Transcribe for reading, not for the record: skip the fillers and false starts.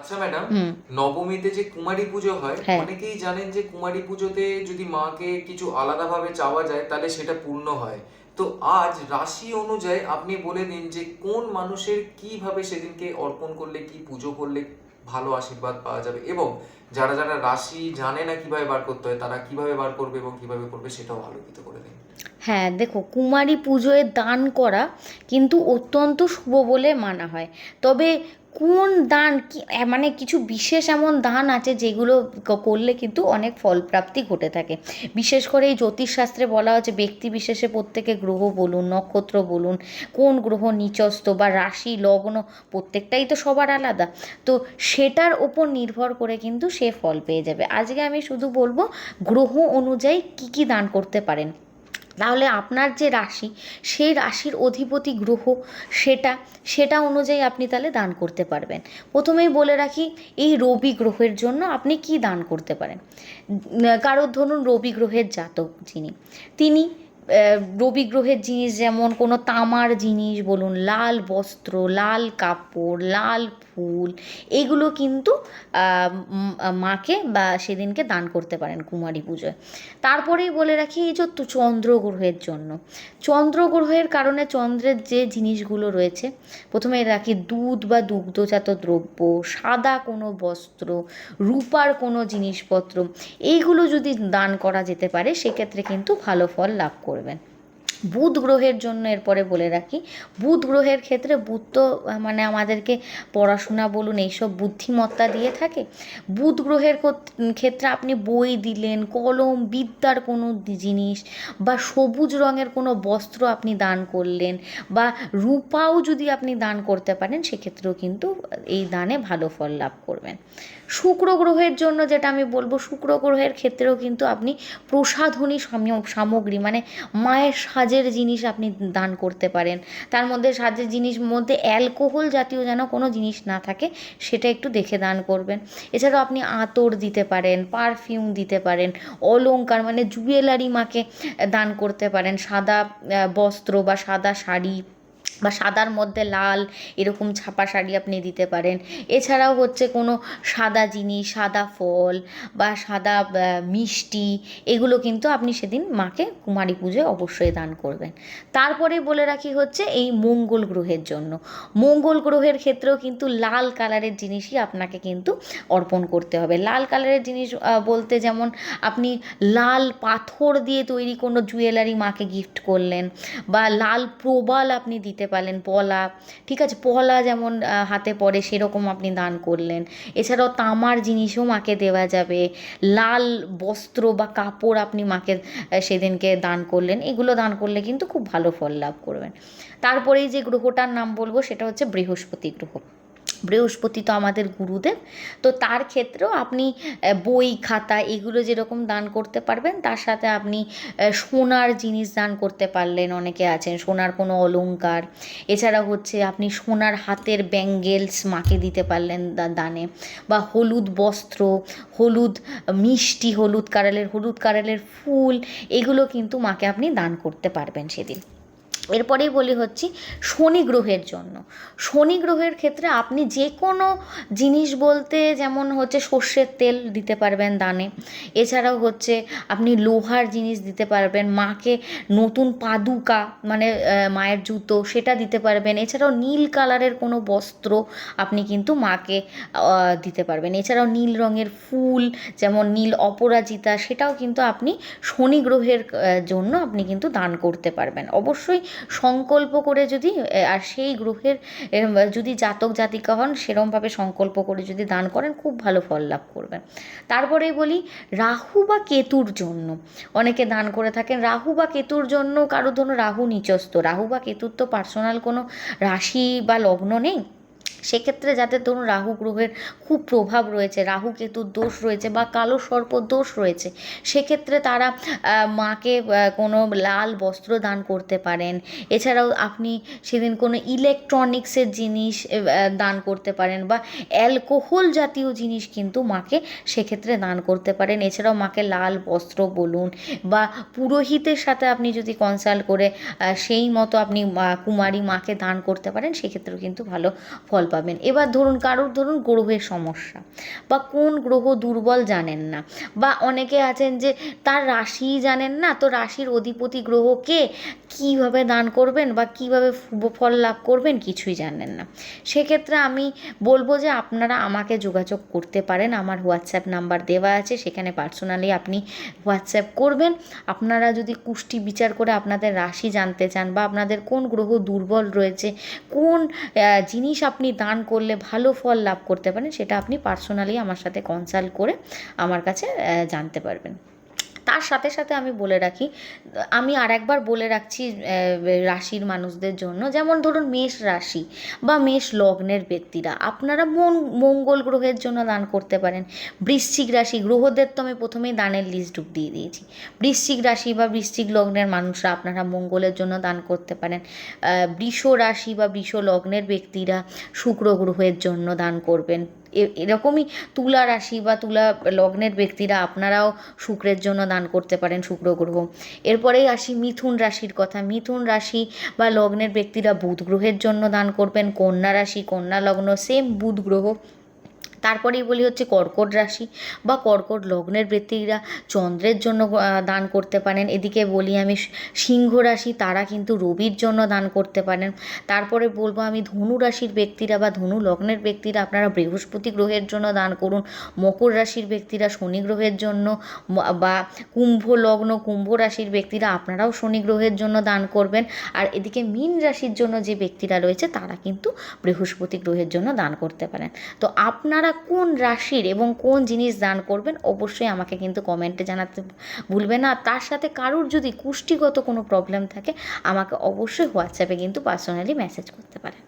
আচ্ছা ম্যাডাম, হুম। নবমীতে যে কুমারী পুজো হয়, হ্যাঁ। অনেকেই জানেন যে কুমারী পুজোতে যদি মাকে কিছু আলাদাভাবে চাওয়া যায় তাহলে সেটা পূর্ণ হয়। তো আজ রাশি অনুযায়ী আপনি বলে দিন যে কোন মানুষের কিভাবে সেদিনকে অর্পণ করলে, কি পুজো করলে ভালো আশীর্বাদ পাওয়া যাবে, এবং যারা যারা রাশি জানে না কিভাবে বার করতে হয় তারা কিভাবে বার করবে এবং কিভাবে করবে সেটাও আলোকিত করে দিন। হ্যাঁ, দেখো, কুমারী পুজোয় দান করা কিন্তু অত্যন্ত শুভ বলে মানা হয়। তবে কোন দান কি মানে কিছু বিশেষ এমন দান আছে যেগুলো করলে কিন্তু অনেক ফলপ্রাপ্তি ঘটে থাকে। বিশেষ করে এই জ্যোতিষশাস্ত্রে বলা হচ্ছে ব্যক্তি বিশেষে প্রত্যেকে গ্রহ বলুন, নক্ষত্র বলুন, কোন গ্রহ নিচস্থ বা রাশি লগ্ন প্রত্যেকটাই তো সবার আলাদা। তো সেটার ওপর নির্ভর করে কিন্তু সে ফল পেয়ে যাবে। আজকে আমি শুধু বলবো গ্রহ অনুযায়ী কি কি দান করতে পারেন। তাহলে আপনার যে রাশি, সেই রাশির অধিপতি গ্রহ সেটা সেটা অনুযায়ী আপনি তাহলে দান করতে পারবেন। প্রথমেই বলে রাখি, এই রবি গ্রহের জন্য আপনি কি দান করতে পারেন। কারোর ধরুন রবি গ্রহের জাতক যিনি, তিনি রবি গ্রহের জিনিস যেমন কোনো তামার জিনিস বলুন, লাল বস্ত্র, লাল কাপড়, লাল ফুল, এগুলো কিন্তু মাকে বা সেদিনকে দান করতে পারেন কুমারী পুজোয়। তারপরেই বলে রাখি, এই যে চন্দ্রগ্রহের জন্য, চন্দ্রগ্রহের কারণে চন্দ্রের যে জিনিসগুলো রয়েছে, প্রথমে রাখি দুধ বা দুগ্ধজাত দ্রব্য, সাদা কোনো বস্ত্র, রূপার কোনো জিনিসপত্র, এইগুলো যদি দান করা যেতে পারে সেক্ষেত্রে কিন্তু ভালো ফল লাভ করবেন। বুধ গ্রহের জন্য এরপরে বলে রাখি, বুধ গ্রহের ক্ষেত্রে বুধ তো মানে আমাদেরকে পড়াশোনা বলুন এইসব বুদ্ধিমত্তা দিয়ে থাকে। বুধ গ্রহের ক্ষেত্রে আপনি বই দিলেন, কলম, বিদ্যার কোনো জিনিস, বা সবুজ রঙের কোনো বস্ত্র আপনি দান করলেন, বা রূপাও যদি আপনি দান করতে পারেন সেক্ষেত্রেও কিন্তু এই দানে ভালো ফল লাভ করবেন। শুক্র গ্রহের জন্য যেটা আমি বলবো, শুক্র গ্রহের ক্ষেত্রেও কিন্তু আপনি প্রসাধনী সামগ্রী মানে মায়ের সাজের জিনিস আপনি দান করতে পারেন। তার মধ্যে সাজের জিনিস মধ্যে অ্যালকোহল জাতীয় যেন কোনো জিনিস না থাকে, সেটা একটু দেখে দান করবেন। এছাড়াও আপনি আতর দিতে পারেন, পারফিউম দিতে পারেন, অলংকার মানে জুয়েলারি মাকে দান করতে পারেন, সাদা বস্ত্র বা সাদা শাড়ি বা সাদার মধ্যে লাল এরকম ছাপা শাড়ি আপনি দিতে পারেন। এছাড়াও হচ্ছে কোনো সাদা জিনিস, সাদা ফল বা সাদা মিষ্টি, এগুলো কিন্তু আপনি সেদিন মাকে কুমারী পুজোয় অবশ্যই দান করবেন। তারপরে বলে রাখি হচ্ছে এই মঙ্গল গ্রহের জন্য, মঙ্গল গ্রহের ক্ষেত্রেও কিন্তু লাল কালারের জিনিসই আপনাকে কিন্তু অর্পণ করতে হবে। লাল কালারের জিনিস বলতে যেমন আপনি লাল পাথর দিয়ে তৈরি কোনো জুয়েলারি মাকে গিফট করলেন, বা লাল প্রবাল আপনি দিতে পারলেন, পলা, ঠিক আছে, পলা যেমন হাতে পড়ে সেরকম আপনি দান করলেন। এছাড়াও তামার জিনিসও মাকে দেওয়া যাবে, লাল বস্ত্র বা কাপড় আপনি মাকে সেদিনকে দান করলেন, এগুলো দান করলে কিন্তু খুব ভালো ফল লাভ করবেন। তারপরেই যে গ্রহটার নাম বলবো সেটা হচ্ছে বৃহস্পতি গ্রহ। বৃহস্পতি তো আমাদের গুরুদেব। তো তার ক্ষেত্রেও আপনি বই খাতা এগুলো যেরকম দান করতে পারবেন, তার সাথে আপনি সোনার জিনিস দান করতে পারলেন, অনেকে আছেন সোনার কোনো অলংকার। এছাড়া হচ্ছে আপনি সোনার হাতের ব্যাঙ্গেলস মাকে দিতে পারলেন দানে, বা হলুদ বস্ত্র, হলুদ মিষ্টি, হলুদ কারালের ফুল, এগুলো কিন্তু মাকে আপনি দান করতে পারবেন সেদিন। এরপরেই বলি হচ্ছে শনি গ্রহের জন্য। শনি গ্রহের ক্ষেত্রে আপনি যে কোনো জিনিস বলতে যেমন হচ্ছে সর্ষের তেল দিতে পারবেন দানে। এছাড়াও হচ্ছে আপনি লোহার জিনিস দিতে পারবেন মাকে, নতুন পাদুকা মানে মায়ের জুতো সেটা দিতে পারবেন। এছাড়াও নীল কালারের কোনো বস্ত্র আপনি কিন্তু মাকে দিতে পারবেন। এছাড়াও নীল রঙের ফুল যেমন নীল অপরাজিতা, সেটাও কিন্তু আপনি শনি গ্রহের জন্য আপনি কিন্তু দান করতে পারবেন। অবশ্যই সংকল্প করে যদি আর সেই গ্রহের যদি জাতক জাতিকা হন সেরমভাবে সংকল্প করে যদি দান করেন খুব ভালো ফল লাভ করবেন। তারপরেই বলি রাহু বা কেতুর জন্য, অনেকে দান করে থাকেন রাহু বা কেতুর জন্য। কারো ধরুন রাহু নিচস্থ, রাহু বা কেতুর তো পার্সোনাল কোনো রাশি বা লগ্ন নেই, সেক্ষেত্রে যাদের ধরুন রাহু গ্রহের খুব প্রভাব রয়েছে, রাহু কেতুর দোষ রয়েছে বা কালো সর্প দোষ রয়েছে, সেক্ষেত্রে তারা মাকে কোনো লাল বস্ত্র দান করতে পারেন। এছাড়াও আপনি সেদিন কোনো ইলেকট্রনিক্সের জিনিস দান করতে পারেন, বা অ্যালকোহল জাতীয় জিনিস কিন্তু মাকে সেক্ষেত্রে দান করতে পারেন। এছাড়াও মাকে লাল বস্ত্র বলুন, বা পুরোহিতের সাথে আপনি যদি কনসাল্ট করে সেই মতো আপনি কুমারী মাকে দান করতে পারেন, সেক্ষেত্রেও কিন্তু ভালো ফল পাবেন। এবার ধরুন কারোর ধরুন গ্রহের সমস্যা বা কোন গ্রহ দুর্বল জানেন না, বা অনেকে আছেন যে তার রাশিই জানেন না, তো রাশির অধিপতি গ্রহকে কীভাবে দান করবেন বা কীভাবে শুভ ফল লাভ করবেন কিছুই জানেন না। সেক্ষেত্রে আমি বলবো যে আপনারা আমাকে যোগাযোগ করতে পারেন, আমার হোয়াটসঅ্যাপ নাম্বার দেওয়া আছে, সেখানে পার্সোনালি আপনি হোয়াটসঅ্যাপ করবেন। আপনারা যদি কুষ্টি বিচার করে আপনাদের রাশি জানতে চান বা আপনাদের কোন গ্রহ দুর্বল রয়েছে, কোন জিনিস আপনি দান করলে ভালো ফল লাভ করতে পারেন, সেটা আপনি পার্সোনালি আমার সাথে কনসাল্ট করে আমার কাছে জানতে পারবেন। তার সাথে সাথে আমি বলে রাখি, আমি আরেকবার বলে রাখছি রাশির মানুষদের জন্য, যেমন ধরুন মেষ রাশি বা মেষ লগ্নের ব্যক্তিরা আপনারা মঙ্গল গ্রহের জন্য দান করতে পারেন। বৃশ্চিক রাশি গ্রহদের তো আমি প্রথমেই দানের লিস্ট দিয়ে দিয়েছি। বৃশ্চিক রাশি বা বৃশ্চিক লগ্নের মানুষরা আপনারা মঙ্গলের জন্য দান করতে পারেন। বৃষ রাশি বা বৃষ লগ্নের ব্যক্তিরা শুক্র গ্রহের জন্য দান করবেন। এরকমই তুলা রাশি বা তুলা লগ্নের ব্যক্তিরা আপনারাও শুক্রের জন্য দান করতে পারেন, শুক্র গ্রহ। এরপরেই আসি মিথুন রাশির কথা। মিথুন রাশি বা লগ্নের ব্যক্তিরা বুধ গ্রহের জন্য দান করবেন। কন্যা রাশি কন্যা লগ্ন সেম বুধ গ্রহ। তারপরেই বলি হচ্ছে কর্কট রাশি বা কর্কট লগ্নের ব্যক্তিরা চন্দ্রের জন্য দান করতে পারেন। এদিকে বলি আমি সিংহ রাশি, তারা কিন্তু রবির জন্য দান করতে পারেন। তারপরে বলবো আমি ধনু রাশির ব্যক্তিরা বা ধনু লগ্নের ব্যক্তিরা আপনারা বৃহস্পতি গ্রহের জন্য দান করুন। মকর রাশির ব্যক্তিরা শনি গ্রহের জন্য, বা কুম্ভ লগ্ন কুম্ভ রাশির ব্যক্তিরা আপনারাও শনি গ্রহের জন্য দান করবেন। আর এদিকে মীন রাশির জন্য যে ব্যক্তিরা রয়েছে তারা কিন্তু বৃহস্পতি গ্রহের জন্য দান করতে পারেন। তো আপনারা কোন রাশির এবং কোন জিনিস দান করবেন অবশ্যই আমাকে কিন্তু কমেন্টে জানাতে ভুলবেন না। তার সাথে কারোর যদি কুষ্ঠিগত কোনো প্রবলেম থাকে আমাকে অবশ্যই হোয়াটসঅ্যাপে কিন্তু পার্সোনালি মেসেজ করতে পারেন।